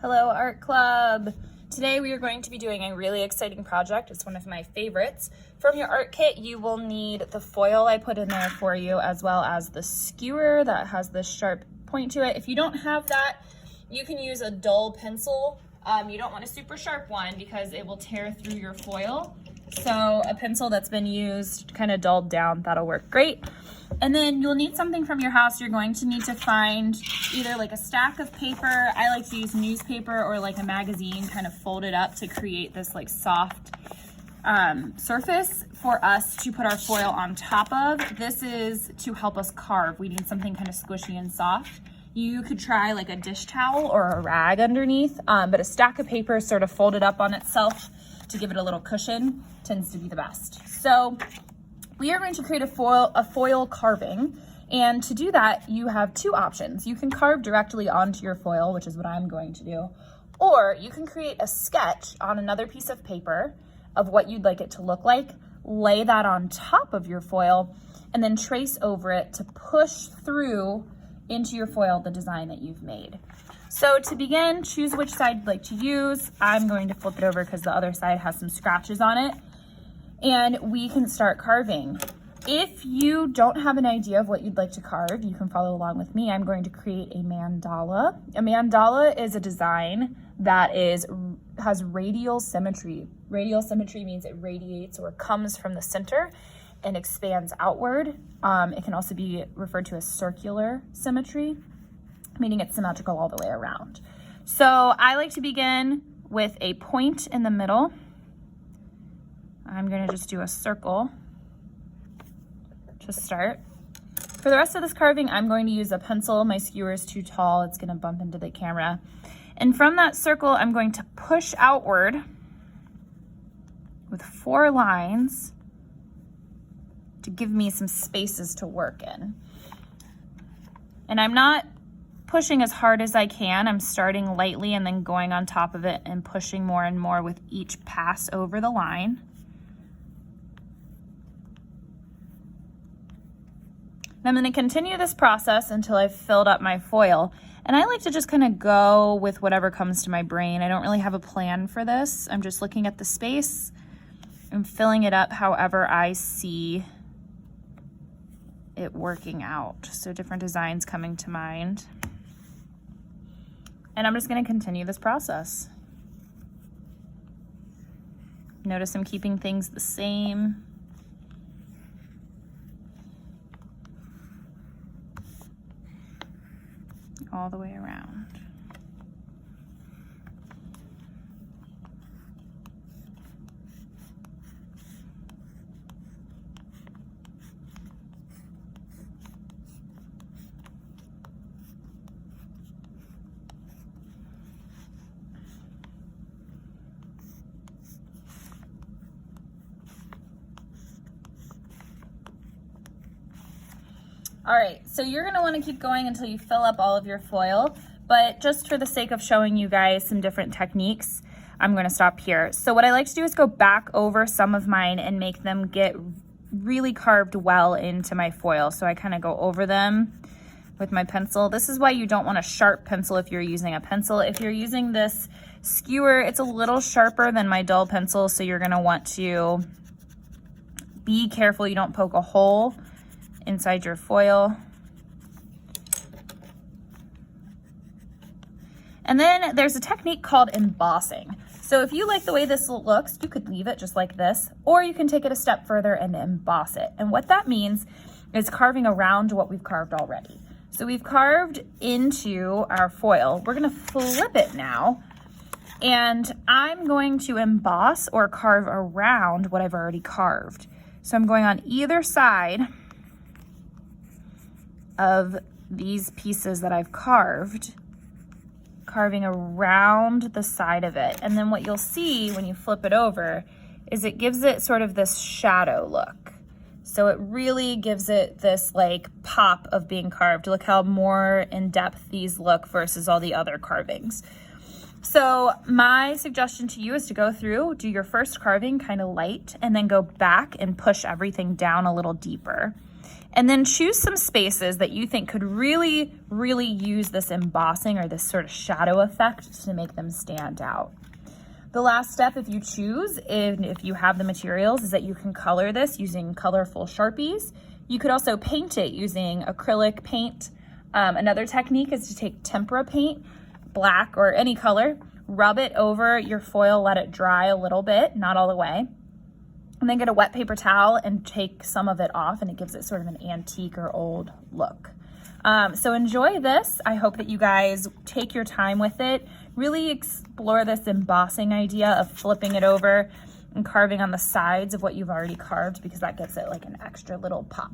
Hello Art Club! Today we are going to be doing a really exciting project. It's one of my favorites. From your art kit you will need the foil I put in there for you, as well as the skewer that has this sharp point to it. If you don't have that, you can use a dull pencil. You don't want a super sharp one because it will tear through your foil. So a pencil that's been used, kind of dulled down, that'll work great. And then you'll need something from your house. You're going to need to find either like a stack of paper. I like to use newspaper or like a magazine, kind of folded up to create this like soft surface for us to put our foil on top of. This is to help us carve. We need something kind of squishy and soft. You could try like a dish towel or a rag underneath, but a stack of paper sort of folded up on itself to give it a little cushion tends to be the best. So we are going to create a foil carving, and to do that you have two options. You can carve directly onto your foil, which is what I'm going to do, or you can create a sketch on another piece of paper of what you'd like it to look like, lay that on top of your foil, and then trace over it to push through into your foil the design that you've made. So to begin, choose which side you'd like to use. I'm going to flip it over because the other side has some scratches on it. And we can start carving. If you don't have an idea of what you'd like to carve, you can follow along with me. I'm going to create a mandala. A mandala is a design that has radial symmetry. Radial symmetry means it radiates or comes from the center and expands outward. It can also be referred to as circular symmetry, meaning it's symmetrical all the way around. So I like to begin with a point in the middle. I'm gonna just do a circle to start. For the rest of this carving, I'm going to use a pencil. My skewer is too tall, it's gonna bump into the camera. And from that circle, I'm going to push outward with 4 lines to give me some spaces to work in. And I'm not pushing as hard as I can. I'm starting lightly and then going on top of it and pushing more and more with each pass over the line. And I'm going to continue this process until I've filled up my foil. And I like to just kind of go with whatever comes to my brain. I don't really have a plan for this. I'm just looking at the space and filling it up however I see it working out. So different designs coming to mind. And I'm just going to continue this process. Notice I'm keeping things the same. All the way around. All right, so you're gonna wanna keep going until you fill up all of your foil, but just for the sake of showing you guys some different techniques, I'm gonna stop here. So what I like to do is go back over some of mine and make them get really carved well into my foil. So I kind of go over them with my pencil. This is why you don't want a sharp pencil if you're using a pencil. If you're using this skewer, it's a little sharper than my dull pencil, so you're gonna want to be careful you don't poke a hole inside your foil. And then there's a technique called embossing. So if you like the way this looks, you could leave it just like this, or you can take it a step further and emboss it. And what that means is carving around what we've carved already. So we've carved into our foil. We're gonna flip it now, and I'm going to emboss or carve around what I've already carved. So I'm going on either side of these pieces that I've carved, carving around the side of it. And then what you'll see when you flip it over is it gives it sort of this shadow look. So it really gives it this like pop of being carved. Look how more in depth these look versus all the other carvings. So my suggestion to you is to go through, do your first carving kind of light, and then go back and push everything down a little deeper. And then choose some spaces that you think could really, really use this embossing or this sort of shadow effect to make them stand out. The last step, if you choose, if you have the materials, is that you can color this using colorful Sharpies. You could also paint it using acrylic paint. Another technique is to take tempera paint, black or any color, rub it over your foil, let it dry a little bit, not all the way, and then get a wet paper towel and take some of it off, and it gives it sort of an antique or old look. So enjoy this. I hope that you guys take your time with it. Really explore this embossing idea of flipping it over and carving on the sides of what you've already carved, because that gives it like an extra little pop.